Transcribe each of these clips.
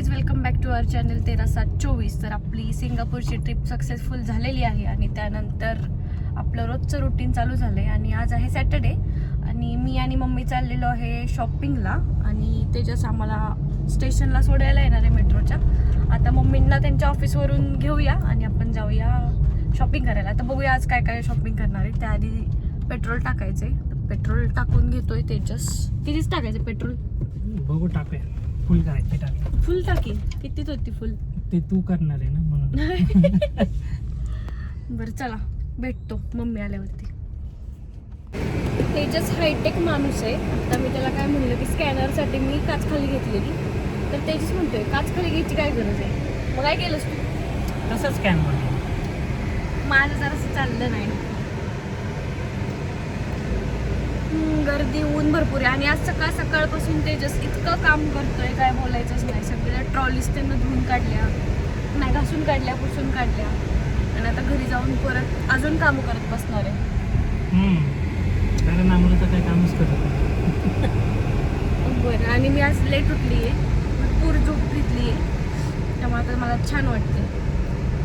Guys, welcome back to our channel 13/7/24. तर आपली सिंगापूरची trip successful झालेली आहे आणि त्यानंतर आपलं रोजचं रुटीन चालू झालं आहे. आणि आज आहे सॅटर्डे आणि मी आणि मम्मी चाललेलो आहे शॉपिंगला आणि तेजस आम्हाला स्टेशनला सोडायला येणार आहे मेट्रोच्या. आता मम्मींना त्यांच्या ऑफिसवरून घेऊया आणि आपण जाऊया शॉपिंग करायला. आता बघूया आज काय काय शॉपिंग करणार आहे. त्याआधी पेट्रोल टाकायचं आहे. पेट्रोल टाकून घेतोय तेजस. कितीच टाकायचं पेट्रोल? बघू, टाकूया. फुल करायची, टाक. फुल टाकी. कितीच होती फुल? ते तू करणार आहे ना म्हणून. बरं चला, भेटतो मम्मी आल्यावरती. तेजस हायटेक माणूस आहे. आता मी त्याला काय म्हणलं की स्कॅनरसाठी मी काच खाली घेतलेली, तर तेजस म्हणतोय काच खाली घ्यायची काय गरज आहे. मग काय केलंस तू? तसंच स्कॅन म्हणतो. माझं जरासं चाललं नाही. गर्दी, ऊन भरपूर आहे आणि आज सकाळ सकाळपासून तेजस इतकं काम करतोय काय बोलायचंच नाही. सगळ्या ट्रॉलीज त्यांना धुवून काढल्या, नाही घासून काढल्या, पुसून काढल्या आणि आता घरी जाऊन परत अजून कामं करत बसणार आहे. कारण आम्हाला तर काही कामच करत नाही. बरं, आणि मी आज लेट उठली आहे, भरपूर झोप घेतली आहे, त्यामुळे आता मला छान वाटते.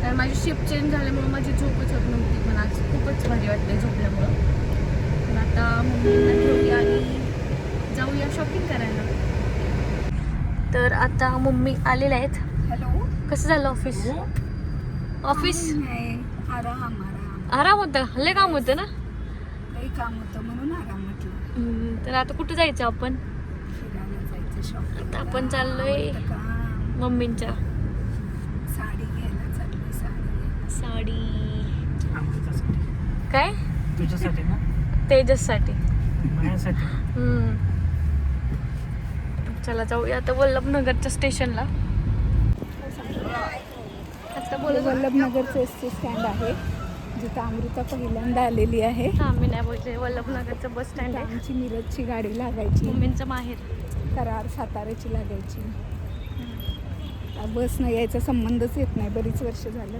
कारण माझी शिफ्ट चेंज झाल्यामुळं माझी झोपच होत नव्हती, पण आज खूपच भारी वाटते झोपल्यामुळं. पण आता मम्मीला घेऊया आणि जाऊया शॉपिंग करायला. तर आता मम्मी आलेल्या आहेत. हॅलो, कसं झालं ऑफिस? ऑफिस आराम होता, लय काम होतं ना. काही काम होतं म्हणून आराम म्हटलं. तर आता कुठं जायचं आपण? फिरायला जायचं शॉपिंग. आता आपण चाललोय मम्मींच्या साडी घ्यायला चाललोय. साडी. आमच्यासाठी. काय? तुझ्यासाठी ना? तेजससाठी. माझ्यासाठी. चला जाऊया आता वल्लभनगरच्या स्टेशनला. आता बोल. वल्लभनगरचं एस टी स्टँड आहे जिथं अमृता पहिल्यांदा आलेली आहे. हा, मी नाही बोलते. वल्लभनगरचं बस स्टँड आहे. आमची मिरजची गाडी लागायची, मम्मींचं माहेर. करार साताऱ्याची लागायची. बसनं यायचा संबंधच येत नाही, बरीच वर्ष झालं.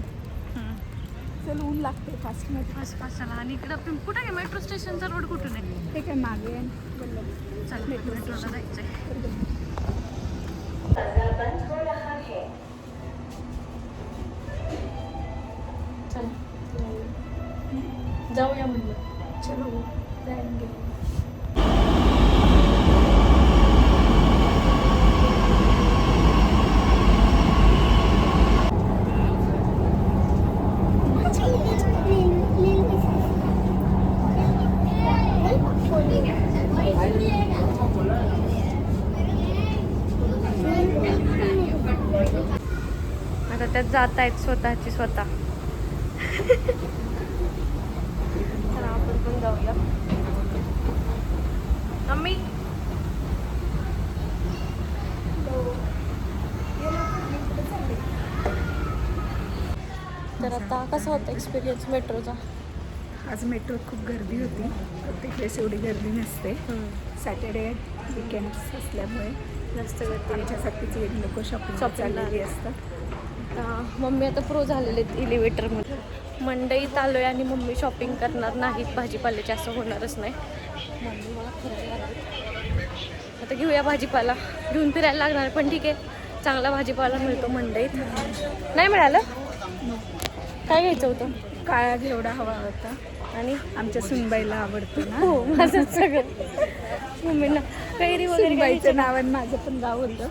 चल, ऊन लागते फास्ट मध्ये. फास्ट चला. आणि इकडं कुठं आहे मेट्रो स्टेशनचा रोड? कुठून आहे ते काय मागे आहे वल्लभ. चला, मेट्रोला जायचंय. चला जाऊया म्हणलं. चलो जाएंगे. आता त्यात जात आहेत स्वतःची स्वतः. चला आपण पण जाऊया. मम्मी तर आता कसा होता एक्सपिरियन्स मेट्रोचा? आज मेट्रोत खूप गर्दी होती. प्रत्येक वेळेस एवढी गर्दी नसते. सॅटर्डे विकेंड्स असल्यामुळे जास्त गर्दी. त्यांच्यासाठीच एक लोक शॉपिंग चाललेली असतात. मम्मी आता प्रो झालेले आहेत एलिव्हेटरमध्ये. मंडईत आलोय आणि मम्मी शॉपिंग करणार नाहीत भाजीपाल्याची, असं होणारच नाही. मम्मी मला फिरायला लागली. आता घेऊया भाजीपाला. घेऊन फिरायला लागणार, पण ठीक आहे, चांगला भाजीपाला मिळतो मंडईत. नाही मिळालं? काय घ्यायचं होतं? काळा घेवडा हवा होता आणि आमच्या सुनबाईला आवडतो ना. हो, माझं सगळं. मम्मींना कैरी वगैरे सुनबाईचं नाव आणि माझं पण गाव होतं.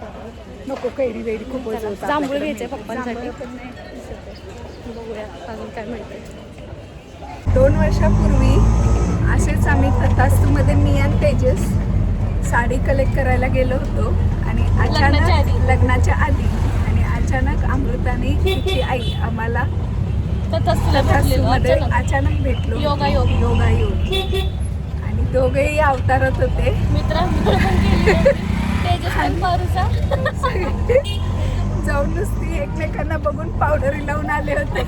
नको, कैरी वेरी खूप होतं. जांभूळ घ्यायचंय पप्पांसाठी. पण नाही. बघूया अजून काय मिळते. 2 वर्षापूर्वी असेच आम्ही तथास्तूमध्ये मी आणि तेजस साडी कलेक्ट करायला गेलो होतो आणि अचानक लग्नाच्या आधी आणि अचानक अमृताने तिची आई आम्हाला तथास्तूमध्ये अचानक भेटलो. योगायोग. आणि दोघेही अवतारात होते. जाऊन नुसती एकमेकांना बघून पावडरी लावून आले होते.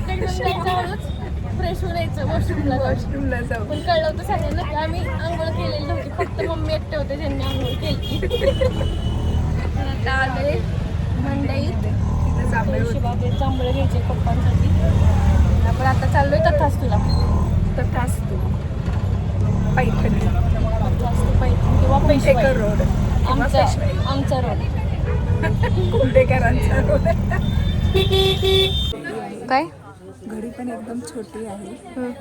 फ्रेश होऊन यायचं वॉशरूमला जाऊन. पण कळलं होतं सगळ्यांना की आम्ही आंघोळ केलेली नव्हती, फक्त मम्मी एकटे होते ज्यांनी आंघोळ केली. आता आले मंडईत. जांभळं घ्यायचे पप्पांसाठी. आपण आता चाललोय तथास्तूला. तथास्तू पैठणी पैठणी किंवा पेशवाई. रोड. आमचा रोड. कुंडेकरांचा रोल. काय घडी पण एकदम छोटी आहे.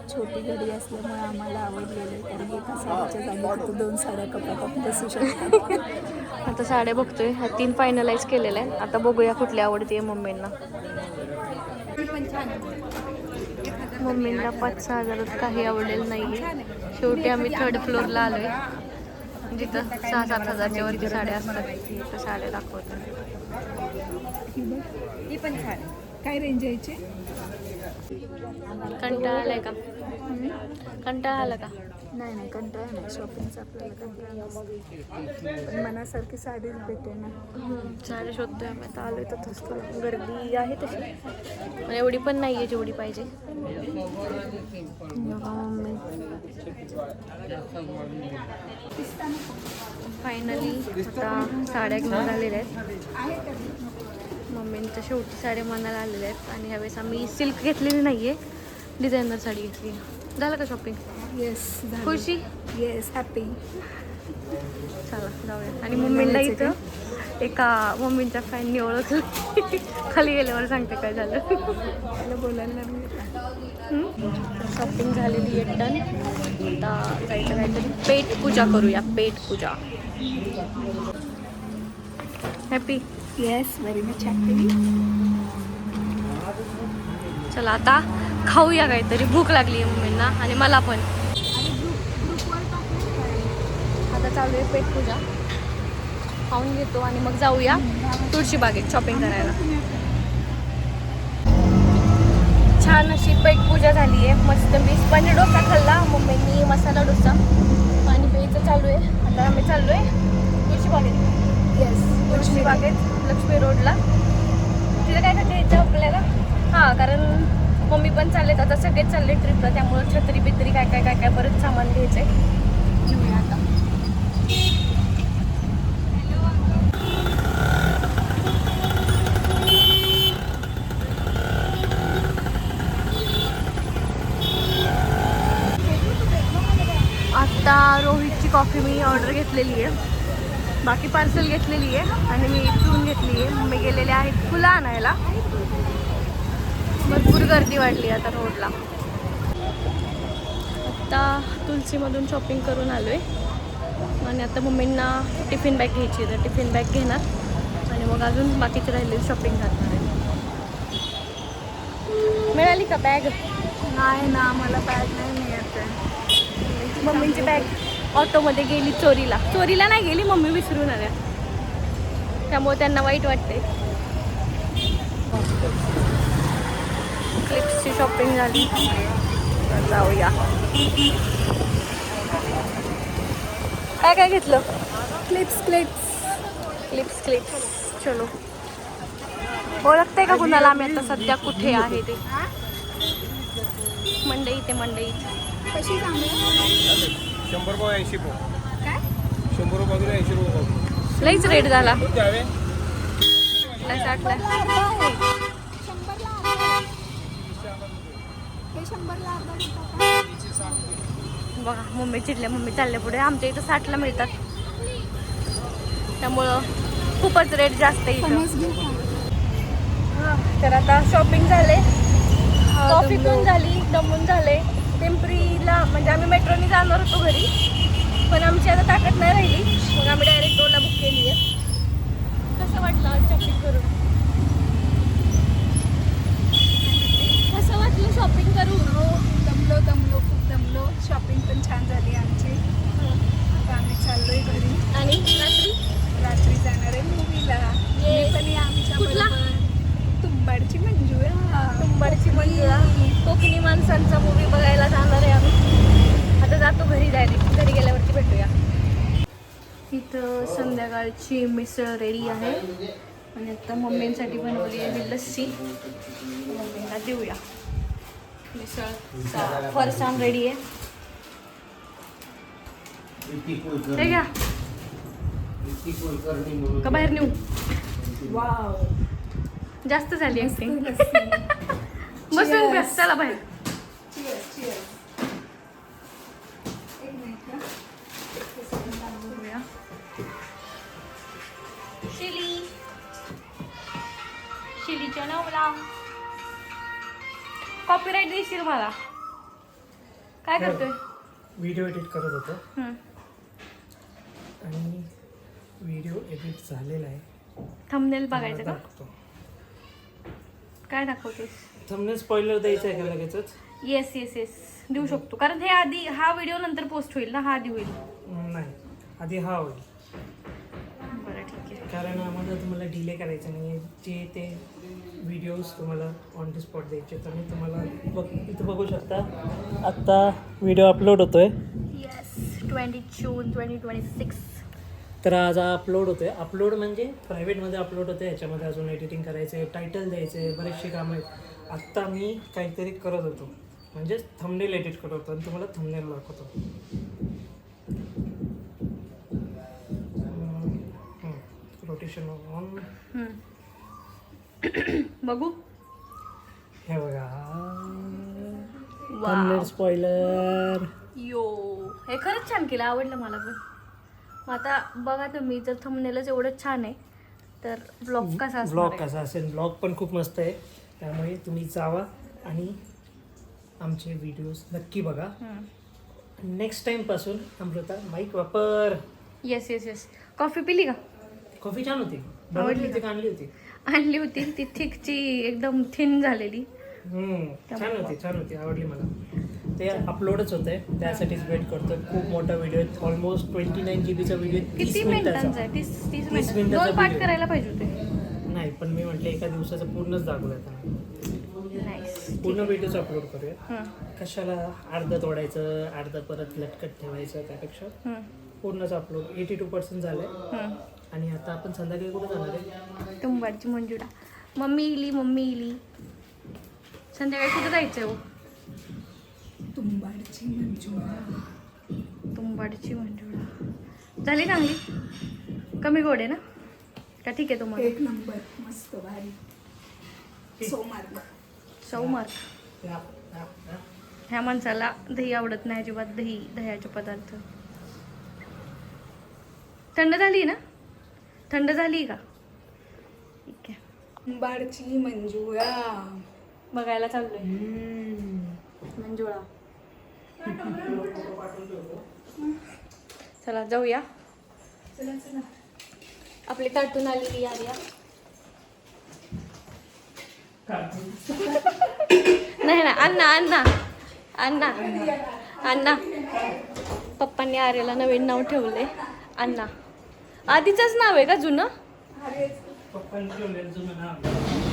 छोटी घडी असल्यामुळे आम्हाला आवडलेली आहे, कारण एका साडीच्या जागी तिथे 2 साड्या कपाटात बसू शकतात. आता साड्या बघतोय, ह्या 3 फायनलाइज केलेल्या आहेत. आता बघूया कुठली आवडते मम्मींना. मम्मींना 5-6 हजारात काही आवडलेलं नाहीये. शेवटी आम्ही 3rd फ्लोअरला आलोय, जिथं 6-7 हजारच्या वरती साड्या असतात. त्या साड्या दाखवतात. ही पण छान. काय रेंज यायची? कंटाळा आलाय का? कंटाळा आला का? नाही कंटाळा नाही. शॉपिंगचा आपल्याला कंटाळा नसतो. पण मनासारखी साडीच भेटे ना. साड्या शोधतोय आम्ही. आता आलोय तसंच थोडं गर्दी आहे तशी, पण एवढी पण नाही आहे जेवढी पाहिजे. फायनली आता साड्या घेऊन झालेल्या आहेत. मम्मींच्या शेवटी साड्या मनाला आलेल्या आहेत. आणि ह्यावेळेस आम्ही सिल्क घेतलेली नाही आहे, डिझायनर साडी घेतली. झालं का शॉपिंग? येस. खुशी? Yes, happy. चला जाऊया. आणि मम्मीला इथं एका मम्मींच्या फॅननी ओळखलं. खाली गेल्यावर सांगते काय झालं. मला बोलायला लागलं का? शॉपिंग झालेली आहे डन. आता जायचं काहीतरी पेट पूजा करूया. पेट पूजा. Happy? Yes, very much happy. चला आता खाऊया काहीतरी. भूक लागली आहे मम्मींना आणि मला पण. आता चालू आहे पेट पूजा. खाऊन घेतो आणि मग जाऊया तुळशीबागेत शॉपिंग करायला. छान अशी पेट पूजा झाली आहे. मस्त मी पनीर डोसा खाल्ला, मम्मींनी मसाला डोसा. पाणी प्यायचं चालू आहे. आता आम्ही चाललो आहे तुळशीबागेत. येस, तुळशीबागेत लक्ष्मी रोडला. तिथे काय करते यायचं आपल्याला? हां, कारण मम्मी पण चाललेत आता, सगळेच चालले ट्रिपला. त्यामुळे छत्री बित्री काय बरंच सामान घ्यायचंय. घेऊया आता. आता रोहितची कॉफी मी ऑर्डर घेतलेली आहे. बाकी पार्सल घेतलेली आहे आणि मी इथून घेतली आहे. मम्मी गेलेले आहेत फुलं आणायला. भरपूर गर्दी वाढली आता रोडला. आता तुलसीमधून शॉपिंग करून आलो आहे आणि आता मम्मींना टिफिन बॅग घ्यायची आहे. तर टिफिन बॅग घेणार आणि मग अजून बाकीची राहिलेली शॉपिंग करणार आहे. मिळाली का बॅग? नाही ना, मला बॅग नाही मिळत आहे. मम्मींची बॅग ऑटोमध्ये गेली चोरीला. चोरीला नाही गेली, मम्मी विसरून आल्या. त्यामुळे त्यांना वाईट वाटते. क्लिप्सची शॉपिंग झाली. तर जाऊया. काय काय घेतलं? क्लिप्स. चलो. ओळखते का कुणाला आम्ही आता सध्या कुठे आहे ते? मंडईत. कशी सांगू? 100 रुपये 80 रुपये. काय? 100 रुपये बाजूला 80 रुपये. लईच रेट झाला. द्यावे. बघा मम्मी चिडल्या. मम्मी चालल्या पुढे. आमच्या इथं 60ला मिळतात, त्यामुळं खूपच रेट जास्त आहे इथं. तर आता शॉपिंग झाले, कॉफी पिऊन झाली, दमून झाले. पिंपरीला म्हणजे आम्ही मेट्रोने जाणार होतो घरी, पण आमची आता ताकद नाही राहिली. मग आम्ही डायरेक्ट ओला बुक केली आहे. कसं वाटलं आज शॉपिंग करून? कसं वाटलं शॉपिंग करून? दमलो, खूप दमलो. शॉपिंग पण छान झाली आमची. आता आम्ही चाललोय घरी आणि रात्री जाणार आहे मूवीला. पण आमच्या कुठला? तुंबाडची मंजुळा. कोकणी माणसांचा मूवी बघायला जाणार आहे आम्ही. आता जातो घरी डायरेक्ट. घरी गेल्यावरती भेटूया. इथं संध्याकाळची मिसळ रेडी आहे आणि आता मम्मींसाठी बनवली आहे लस्सी. मम्मींना देऊया. मिसळ फरसाण रेडी आहे. हे घ्या का बाहेर नेऊ? वाव, जास्त झाली ऍक्टिंग. बसून बस. चला बाहेर. एक मिनिट ना. चिली चिलीच्या नवला. कॉपीराईट देशील मला. काय करतोय? व्हिडिओ एडिट करत होतो हम्म. आणि व्हिडिओ एडिट झालेला आहे. थंबनेल बघायचं का? दाखवतो. काय दाखवतेस? थंबनेल स्पॉइलर द्यायचं आहे का लगेचच? येस येस येस देऊ शकतो, कारण हे आधी, हा व्हिडिओ नंतर पोस्ट होईल ना, हा आधी होईल. नाही, आधी हा होईल. बरं ठीक आहे. कारण आम्हाला तुम्हाला डिले करायचं नाही आहे. जे ते व्हिडिओज तुम्हाला ऑन द स्पॉट द्यायचे, तर मी तुम्हाला इथं बघू शकता. आत्ता व्हिडिओ अपलोड होतोय. येस 20 जून 2026. तर आज हा अपलोड होतोय. अपलोड म्हणजे प्रायव्हेटमध्ये अपलोड होतं. याच्यामध्ये अजून एडिटिंग करायचं आहे, टायटल द्यायचं आहे, बरेचसे कामं आहेत. आत्ता मी काहीतरी करत होतो, म्हणजेच थंबनेल एडिट करत होतो आणि तुम्हाला थंबनेल दाखवतो. Rotation on. बघू. हे बघा, वाव. Thumbnail spoiler. यो, हे खरंच छान केलं, आवडलं मला पण. मग आता बघा तुम्ही, जर थंबनेलच एवढं छान आहे तर ब्लॉग कसा असणार ब्लॉग आहे? कसा असेल? ब्लॉग पण खूप मस्त आहे. त्यामुळे तुम्ही जावा आणि आमचे व्हिडिओज नक्की बघा. नेक्स्ट टाईमपासून अमृता माईक वापर. Yes yes yes. कॉफी पिली का? कॉफी छान होती. आवडली बनवली होती का आणली होती? आणली होती ती, थिकची एकदम थिन झालेली. छान होती, छान होती, आवडली मला. ते अपलोडच होत आहे, त्यासाठीच वेट करतोय. खूप मोठा व्हिडिओ आहे, ऑलमोस्ट 29 GB व्हिडिओ. किती मिनिटांचा आहे? 30 30 मिनिट. मिनिटाचा दोन पार्ट video. करायला पाहिजे होते. नाही, पण मी म्हटलं एका दिवसाचं पूर्णच दाखवूया त्यांना. नाईस. पूर्ण व्हिडिओच अपलोड करूया. कशाला अर्ध तोडायचं, अर्ध परत लटकट ठेवायचं, त्यापेक्षा पूर्णच अपलोड 82% झालंय. आणि आता आपण संध्याकाळी कुठे जाणार आहे? तुंबाडची मंजुळा. मम्मी इली. संध्याकाळी कुठे जायचं हो? तुंबाडची मंजुळा. तुंबाडची मंजुळा झाली चांगली? कमी गोड आहे ना? का ठीक आहे तुम्हाला? एक नंबर, मस्त भारी. सौमार्ग. ह्या माणसाला दही आवडत नाही अजिबात. दह्याचे पदार्थ. थंड झाली ना? थंड झाली का? ठीक आहे. तुंबाडची मंजुळा बघायला चाललोय. मंजुळा. चला जाऊया. चला. आपली कार्टून आलेली आर्या. नाही ना, अण्णा. पप्पांनी आर्याला नवीन नाव ठेवले, अण्णा. आधीचंच नाव आहे का जुनं?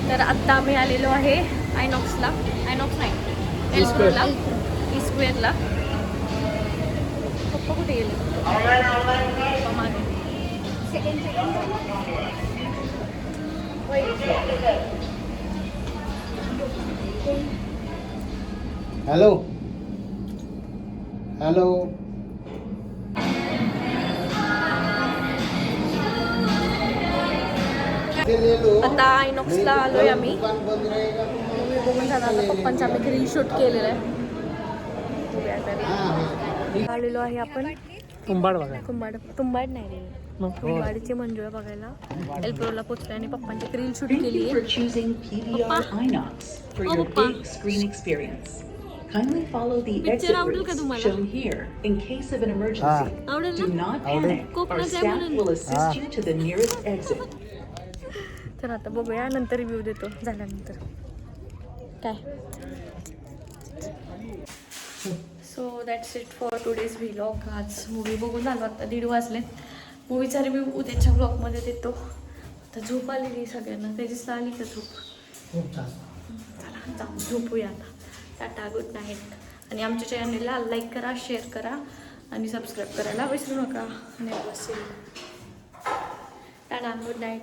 तर आत्ता आम्ही आलेलो आहे आयनॉक्सला. आयनॉक्स नाही, एल्स्क्वेअरला. ई-स्क्वेअरला. पप्पा कुठे गेले? पप्पा मागे. हॅलो. आता आयनॉक्सला आलोय आम्ही. मूवी बघून झाला. आता पप्पांचा आम्ही रील शूट केलेलं आहे. आलेलो आहे आपण तुंबाड बघा. तुंबाड नाही रे, तुंबाडची मंजुळा बघायला एल्प्रोला पोचले आणि पप्पांची रील शूट केली आहे. choosing PVR Inox for your Papa. big screen experience. Kindly follow the Picture exit आवडेल का routes तुम्हाला? shown here in case of an emergency. आवडेल Do ना? not panic. Our कोकणात आहे staff म्हणून. will assist you to the nearest exit. तर आता बघूया, नंतर रिव्ह्यू देतो झाल्यानंतर. काय so that's it for today's vlog. आज मूवी बघून आलो. आता 1:30 वाजले. मूवीचा रिव्ह्यू उद्याच्या ब्लॉगमध्ये देतो. आता झोप आलेली सगळ्यांना. त्याचीच आली का झोप? चला जाऊ झोपूया आता. Tata, good night. आणि आमच्या चॅनलला लाईक करा, शेअर करा आणि सबस्क्राईब करायला विसरू नका. आणि बसेल. Tata, good night.